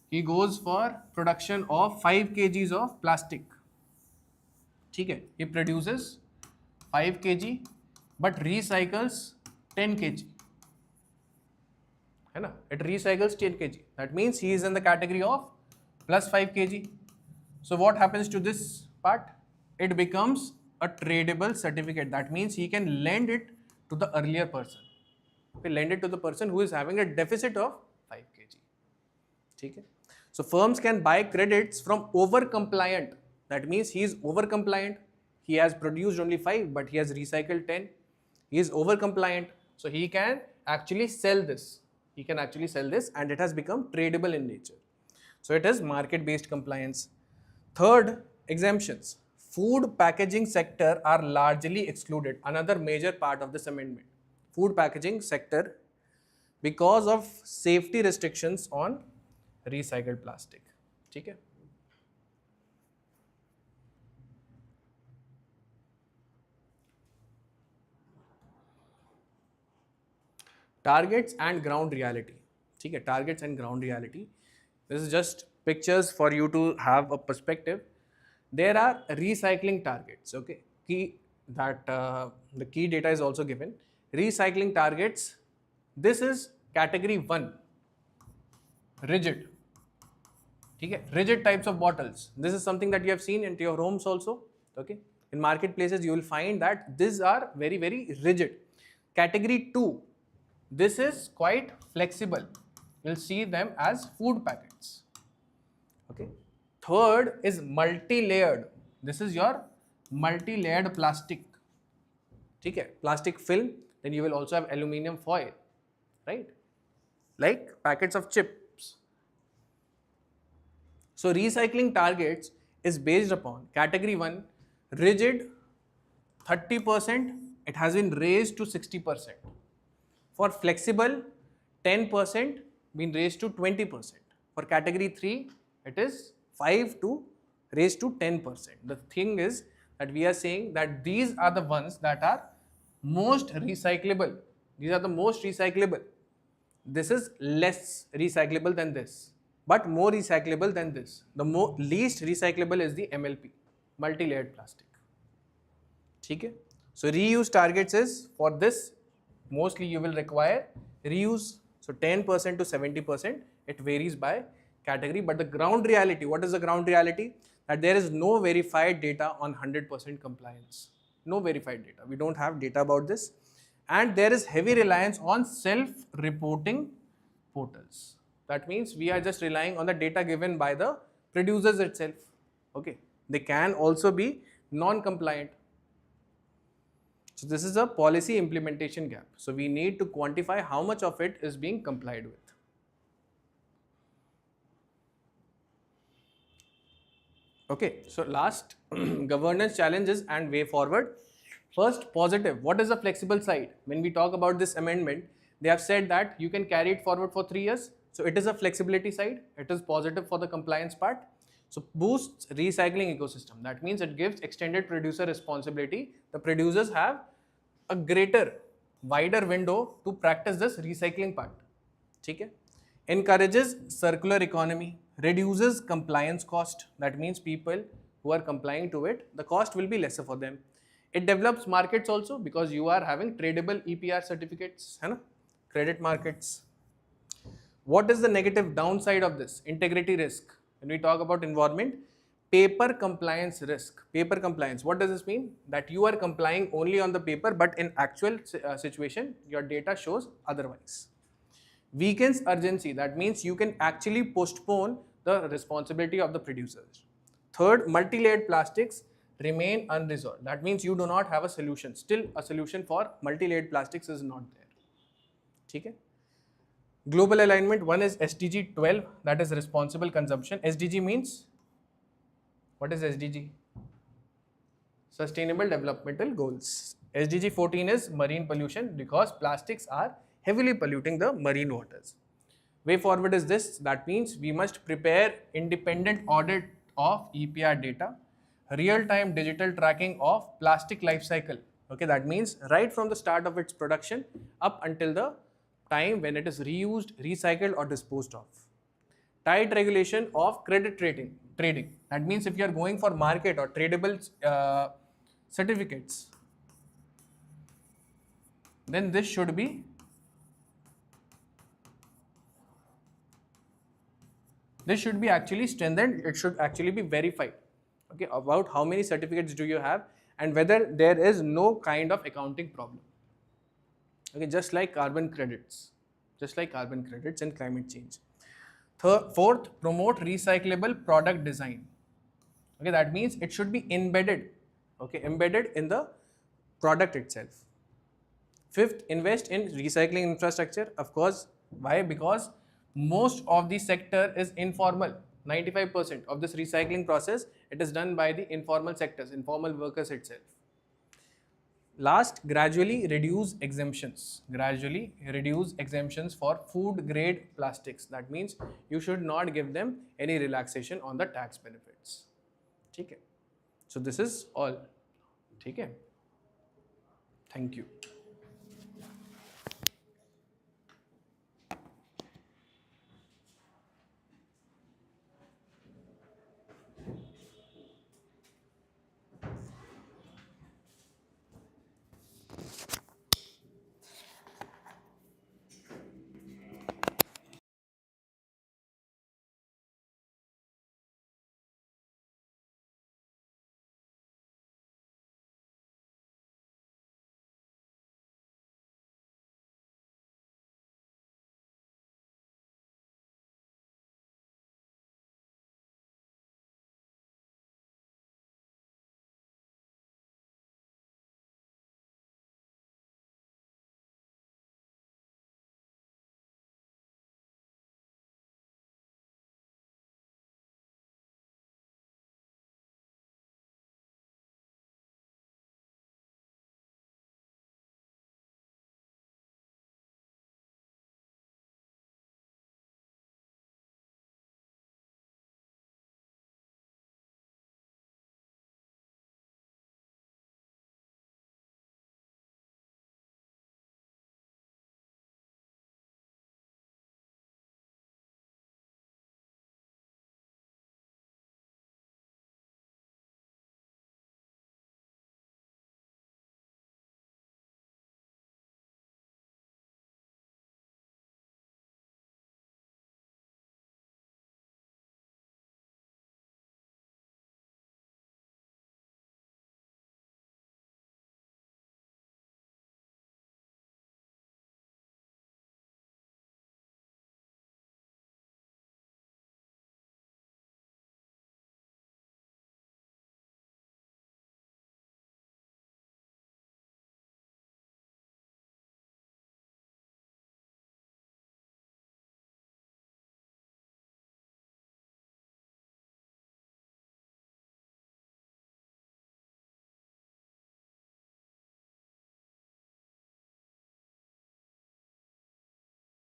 he goes for production of 5 kgs of plastic. ठीक है? He produces 5 kg but recycles 10 kg. है ना? It recycles 10 kg. That means he is in the category of plus 5 kg. So what happens to this part? It becomes a tradable certificate. That means he can lend it to the earlier person. Okay, lend it to the person who is having a deficit of 5 kg. ठीक है? So firms can buy credits from over compliant. That means he is over compliant. He has produced only 5, but he has recycled 10. He is over compliant, so he can actually sell this. He can actually sell this, and it has become tradable in nature. So it is market-based compliance. Third, exemptions. Food packaging sector are largely excluded. Another major part of this amendment. Food packaging sector, because of safety restrictions on recycled plastic. ठीक है? Targets and ground reality. ठीक है, targets and ground reality. This is just pictures for you to have a perspective. There are recycling targets, okay, the key data is also given. Recycling targets, this is category 1, rigid. ठीक है, rigid types of bottles. This is something that you have seen into your homes also. Okay, in marketplaces you will find that these are very very rigid. Category 2, this is quite flexible. You'll see them as food packets. Okay, third is multi-layered. This is your multi-layered plastic. ठीक है, plastic film. Then you will also have aluminum foil, right? Like packets of chips. So recycling targets is based upon category 1, rigid 30%, it has been raised to 60%. For flexible, 10% been raised to 20%. For category 3, it is 5 to raised to 10%. The thing is that we are saying that these are the ones that are most recyclable. These are the most recyclable. This is less recyclable than this, but more recyclable than this. The least recyclable is the MLP, multi-layered plastic. ठीक है? So reuse targets is, for this mostly you will require reuse. So 10% to 70%, it varies by category. But the ground reality, what is the ground reality? That there is no verified data on 100% compliance. No verified data. We don't have data about this. And there is heavy reliance on self-reporting portals. That means we are just relying on the data given by the producers itself. Okay, they can also be non-compliant. So this is a policy implementation gap. So we need to quantify how much of it is being complied with. Okay, so last governance challenges and way forward. First, positive. What is the flexible side? When we talk about this amendment, they have said that you can carry it forward for 3 years. So it is a flexibility side. It is positive for the compliance part. So boosts recycling ecosystem. That means it gives extended producer responsibility. The producers have a greater, wider window to practice this recycling part. ठीक है? Encourages circular economy. Reduces compliance cost. That means people who are complying to it, the cost will be lesser for them. It develops markets also because you are having tradable EPR certificates, है ना? Credit markets. What is the negative downside of this? Integrity risk. When we talk about environment, paper compliance risk. Paper compliance. What does this mean? That you are complying only on the paper, but in actual situation, your data shows otherwise. Weakens urgency. That means you can actually postpone the responsibility of the producers. Third, multi-layered plastics remain unresolved. That means you do not have a solution. Still, a solution for multi-layered plastics is not there. ठीक है? Global alignment, one is SDG 12, that is responsible consumption. SDG means, what is SDG? Sustainable Developmental Goals. SDG 14 is marine pollution because plastics are heavily polluting the marine waters. Way forward is this, that means we must prepare independent audit of EPR data, real-time digital tracking of plastic life cycle. Okay, that means right from the start of its production up until the time when it is reused, recycled or disposed of. Tight regulation of credit trading. That means if you are going for market or tradable certificates, then this should be actually strengthened. It should actually be verified. Okay, about how many certificates do you have and whether there is no kind of accounting problem. Okay, just like carbon credits and climate change. Fourth, promote recyclable product design. Okay, that means it should be embedded. Okay, embedded in the product itself. Fifth, invest in recycling infrastructure. Of course, why? Because most of the sector is informal. 95% of this recycling process, it is done by the informal sectors, informal workers itself. Last, gradually reduce exemptions. Gradually reduce exemptions for food grade plastics. That means you should not give them any relaxation on the tax benefits. ठीक है? So this is all. ठीक है? Thank you.